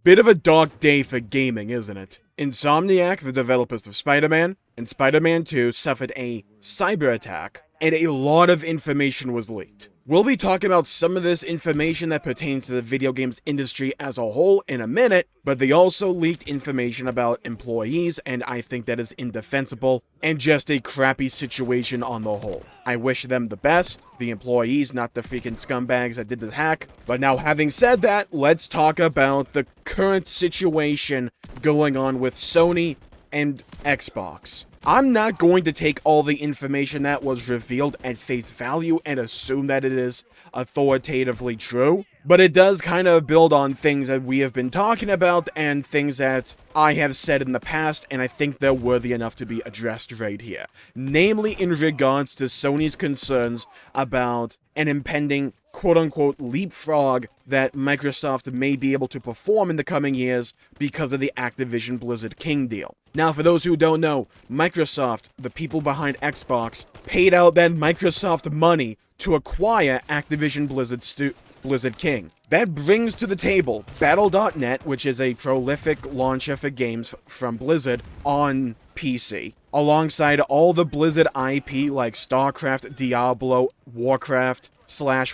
Bit of a dark day for gaming, isn't it? Insomniac, the developers of Spider-Man, and Spider-Man 2 suffered a cyber attack, and a lot of information was leaked. We'll be talking about some of this information that pertains to the video games industry as a whole in a minute, but they also leaked information about employees, and I think that is indefensible, and just a crappy situation on the whole. I wish them the best, the employees, not the freaking scumbags that did the hack. But now, having said that, let's talk about the current situation going on with Sony and Xbox. I'm not going to take all the information that was revealed at face value and assume that it is authoritatively true, but it does kind of build on things that we have been talking about and things that I have said in the past, and I think they're worthy enough to be addressed right here. Namely, in regards to Sony's concerns about an impending quote-unquote leapfrog that Microsoft may be able to perform in the coming years because of the Activision Blizzard King deal. Now, for those who don't know, Microsoft, the people behind Xbox, paid out that Microsoft money to acquire Activision Blizzard King. That brings to the table Battle.net, which is a prolific launcher for games from Blizzard on PC, alongside all the Blizzard IP like StarCraft, Diablo, Warcraft,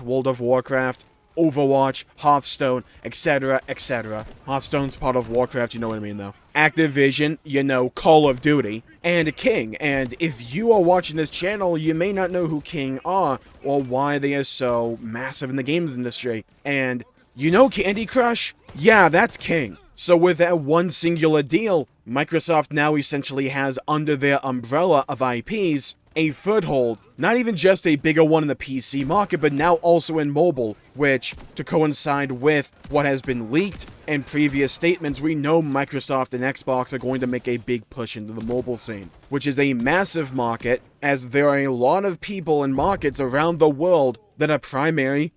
World of Warcraft, Overwatch, Hearthstone, etc., etc. Hearthstone's part of Warcraft, you know what I mean though. Activision, you know, Call of Duty, and King. And if you are watching this channel, you may not know who King are, or why they are so massive in the games industry. And you know Candy Crush? Yeah, that's King. So with that one singular deal, Microsoft now essentially has under their umbrella of IPs a foothold, not even just a bigger one in the PC market, but now also in mobile, which, to coincide with what has been leaked and previous statements, we know Microsoft and Xbox are going to make a big push into the mobile scene, which is a massive market, as there are a lot of people and markets around the world that are primarily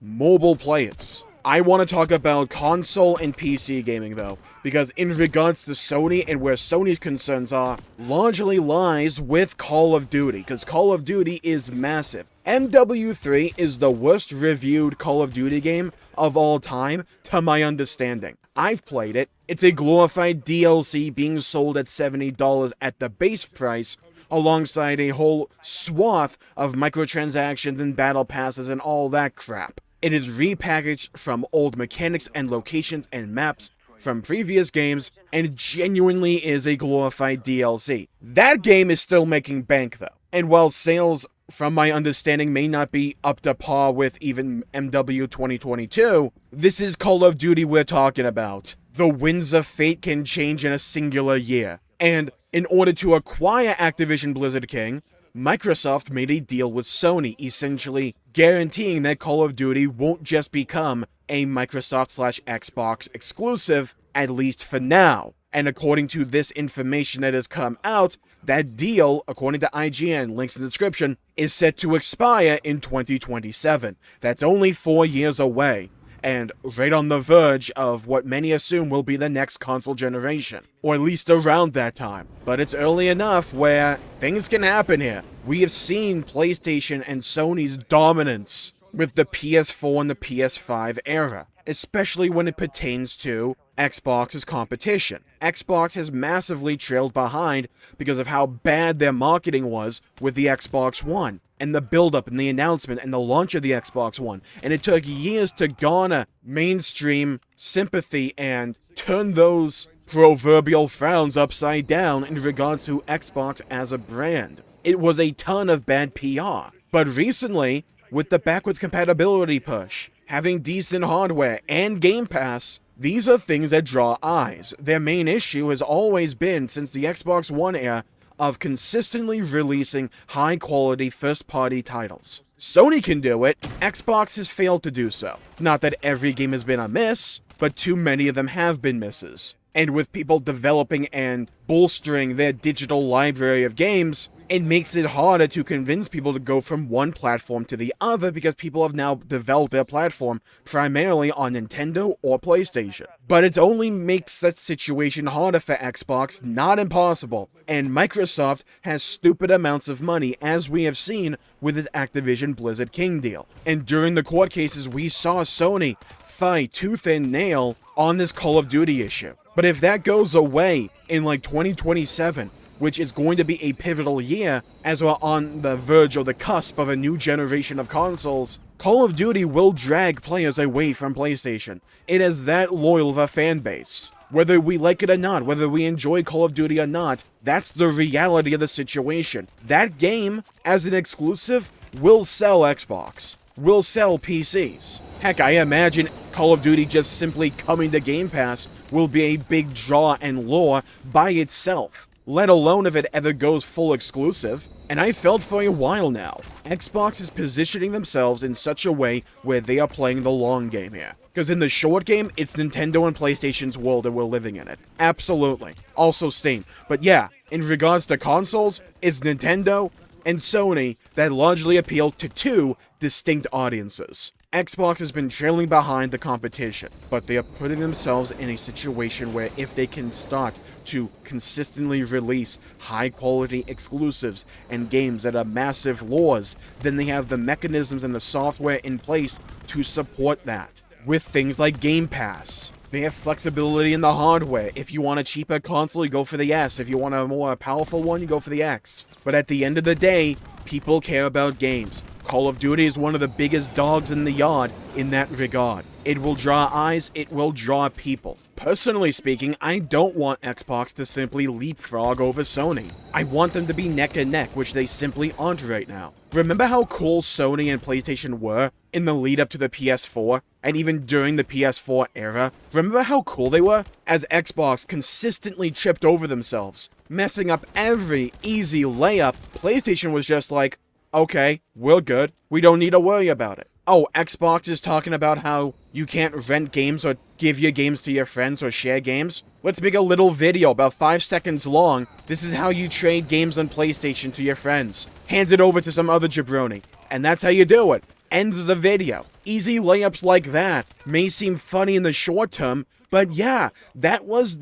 mobile players. I want to talk about console and PC gaming though, because in regards to Sony and where Sony's concerns are, largely lies with Call of Duty, because Call of Duty is massive. MW3 is the worst reviewed Call of Duty game of all time, to my understanding. I've played it. It's a glorified DLC being sold at $70 at the base price, alongside a whole swath of microtransactions and battle passes and all that crap. It is repackaged from old mechanics and locations and maps from previous games, and genuinely is a glorified DLC. That game is still making bank though, and while sales, from my understanding, may not be up to par with even MW 2022, this is Call of Duty we're talking about. The winds of fate can change in a singular year, and in order to acquire Activision Blizzard King, Microsoft made a deal with Sony, essentially guaranteeing that Call of Duty won't just become a Microsoft/Xbox exclusive, at least for now. And according to this information that has come out, that deal, according to IGN, links in the description, is set to expire in 2027. That's only 4 years away, and right on the verge of what many assume will be the next console generation, or at least around that time. But it's early enough where things can happen here. We have seen PlayStation and Sony's dominance with the PS4 and the PS5 era, especially when it pertains to Xbox's competition. Xbox has massively trailed behind because of how bad their marketing was with the Xbox One, and the build-up and the announcement and the launch of the Xbox One, and it took years to garner mainstream sympathy and turn those proverbial frowns upside down in regards to Xbox as a brand. It was a ton of bad PR. But recently, with the backwards compatibility push, having decent hardware, and Game Pass, these are things that draw eyes. Their main issue has always been, since the Xbox One era, of consistently releasing high-quality first-party titles. Sony can do it, Xbox has failed to do so. Not that every game has been a miss, but too many of them have been misses. And with people developing and bolstering their digital library of games, It makes it harder to convince people to go from one platform to the other because people have now developed their platform primarily on Nintendo or PlayStation. But it only makes that situation harder for Xbox, not impossible. And Microsoft has stupid amounts of money, as we have seen with its Activision Blizzard King deal. And during the court cases, we saw Sony fight tooth and nail on this Call of Duty issue. But if that goes away in like 2027, which is going to be a pivotal year as we're on the verge or the cusp of a new generation of consoles, Call of Duty will drag players away from PlayStation. It is that loyal of a fan base. Whether we like it or not, whether we enjoy Call of Duty or not, that's the reality of the situation. That game, as an exclusive, will sell Xbox, will sell PCs. Heck, I imagine Call of Duty just simply coming to Game Pass will be a big draw and lure by itself, let alone if it ever goes full exclusive. And I felt for a while now, Xbox is positioning themselves in such a way where they are playing the long game here. Because in the short game, it's Nintendo and PlayStation's world and we're living in it. Absolutely. Also Steam. But yeah, in regards to consoles, it's Nintendo and Sony that largely appeal to two distinct audiences. Xbox has been trailing behind the competition, but they are putting themselves in a situation where if they can start to consistently release high-quality exclusives and games that are massive lures, then they have the mechanisms and the software in place to support that. With things like Game Pass, they have flexibility in the hardware. If you want a cheaper console, you go for the S. If you want a more powerful one, you go for the X. But at the end of the day, people care about games. Call of Duty is one of the biggest dogs in the yard in that regard. It will draw eyes, it will draw people. Personally speaking, I don't want Xbox to simply leapfrog over Sony. I want them to be neck and neck, which they simply aren't right now. Remember how cool Sony and PlayStation were in the lead up to the PS4, and even during the PS4 era? Remember how cool they were? As Xbox consistently tripped over themselves, messing up every easy layup, PlayStation was just like, okay, we're good. We don't need to worry about it. Oh, Xbox is talking about how you can't rent games or give your games to your friends or share games. Let's make a little video about 5 seconds long. This is how you trade games on PlayStation to your friends. Hands it over to some other jabroni. And that's how you do it. Ends the video. Easy layups like that may seem funny in the short term, but yeah, that was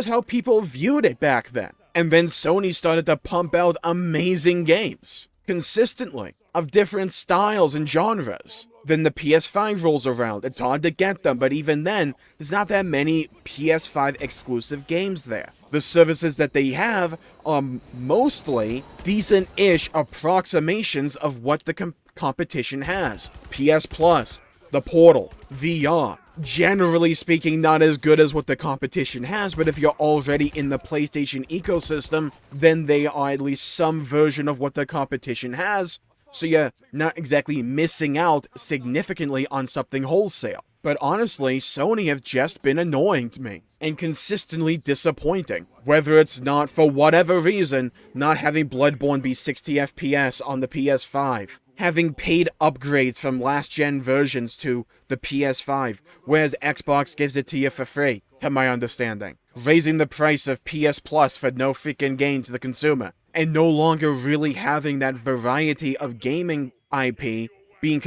how people viewed it back then. And then Sony started to pump out amazing games consistently, of different styles and genres. Then the PS5 rolls around. It's hard to get them, but even then, there's not that many PS5 exclusive games there. The services that they have are mostly decent-ish approximations of what the competition has. PS Plus, the Portal, VR. Generally speaking, not as good as what the competition has, but if you're already in the PlayStation ecosystem, then they are at least some version of what the competition has, so you're not exactly missing out significantly on something wholesale. But honestly, Sony have just been annoying to me, and consistently disappointing. Whether it's not, for whatever reason, not having Bloodborne be 60 FPS on the PS5, having paid upgrades from last-gen versions to the PS5, whereas Xbox gives it to you for free, to my understanding. Raising the price of PS Plus for no freaking gain to the consumer, and no longer really having that variety of gaming IP being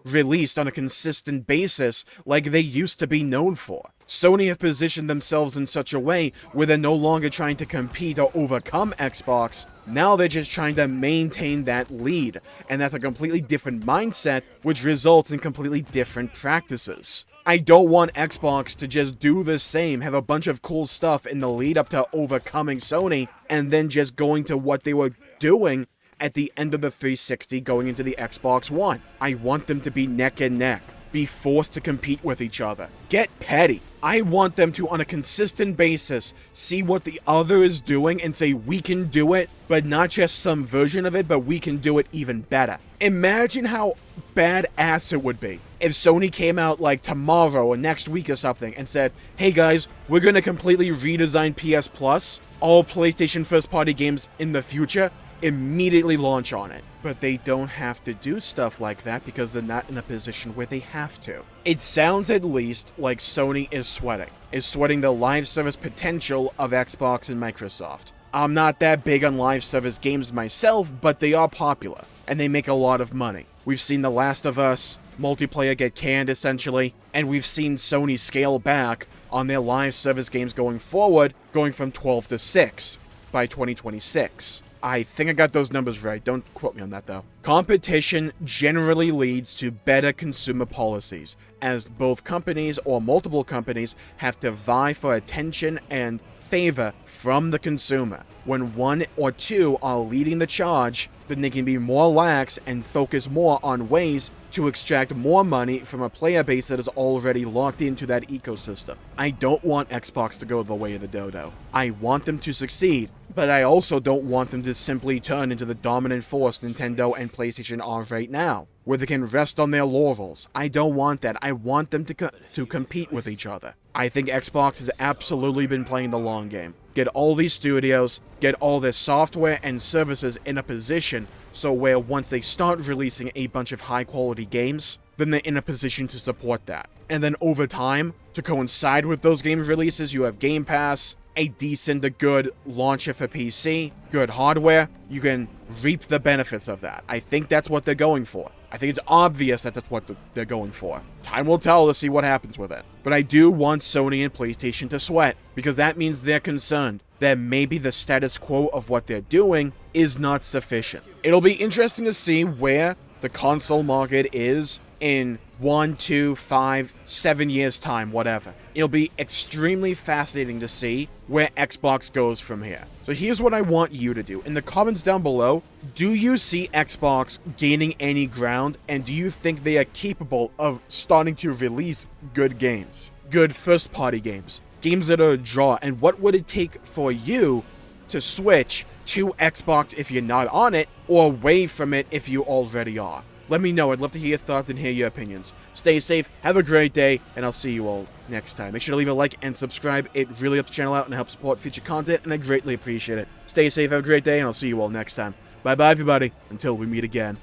released on a consistent basis like they used to be known for. Sony have positioned themselves in such a way where they're no longer trying to compete or overcome Xbox. Now they're just trying to maintain that lead, and that's a completely different mindset, which results in completely different practices. I don't want Xbox to just do the same, have a bunch of cool stuff in the lead up to overcoming Sony, and then just going to what they were doing at the end of the 360 going into the Xbox One. I want them to be neck and neck, be forced to compete with each other. Get petty. I want them to, on a consistent basis, see what the other is doing and say, we can do it, but not just some version of it, but we can do it even better. Imagine how badass it would be if Sony came out like tomorrow or next week or something and said, hey guys, we're going to completely redesign PS Plus, all PlayStation first-party games in the future, immediately launch on it. But they don't have to do stuff like that because they're not in a position where they have to. It sounds at least like Sony is sweating the live service potential of Xbox and Microsoft. I'm not that big on live service games myself, but they are popular, and they make a lot of money. We've seen The Last of Us multiplayer get canned, essentially, and we've seen Sony scale back on their live service games going forward, going from 12 to 6 by 2026. I think I got those numbers right. Don't quote me on that, though. Competition generally leads to better consumer policies, as both companies or multiple companies have to vie for attention and favor from the consumer. When one or two are leading the charge, then they can be more lax and focus more on ways to extract more money from a player base that is already locked into that ecosystem. I don't want Xbox to go the way of the dodo. I want them to succeed, but I also don't want them to simply turn into the dominant force Nintendo and PlayStation are right now, where they can rest on their laurels. I don't want that. I want them to compete with each other. I think Xbox has absolutely been playing the long game. Get all these studios, get all their software and services in a position so where once they start releasing a bunch of high quality games, then they're in a position to support that. And then over time, to coincide with those game releases, you have Game Pass, a decent to good launcher for PC, good hardware, you can reap the benefits of that. I think that's what they're going for. I think it's obvious that that's what they're going for. Time will tell to see what happens with it. But I do want Sony and PlayStation to sweat, because that means they're concerned that maybe the status quo of what they're doing is not sufficient. It'll be interesting to see where the console market is in 1, 2, 5, 7 years' time, whatever. It'll be extremely fascinating to see where Xbox goes from here. So here's what I want you to do. In the comments down below, do you see Xbox gaining any ground, and do you think they are capable of starting to release good games? Good first-party games. Games that are a draw, and what would it take for you to switch to Xbox if you're not on it, or away from it if you already are? Let me know. I'd love to hear your thoughts and hear your opinions. Stay safe, have a great day, and I'll see you all next time. Make sure to leave a like and subscribe. It really helps the channel out and helps support future content, and I greatly appreciate it. Stay safe, have a great day, and I'll see you all next time. Bye-bye, everybody, until we meet again.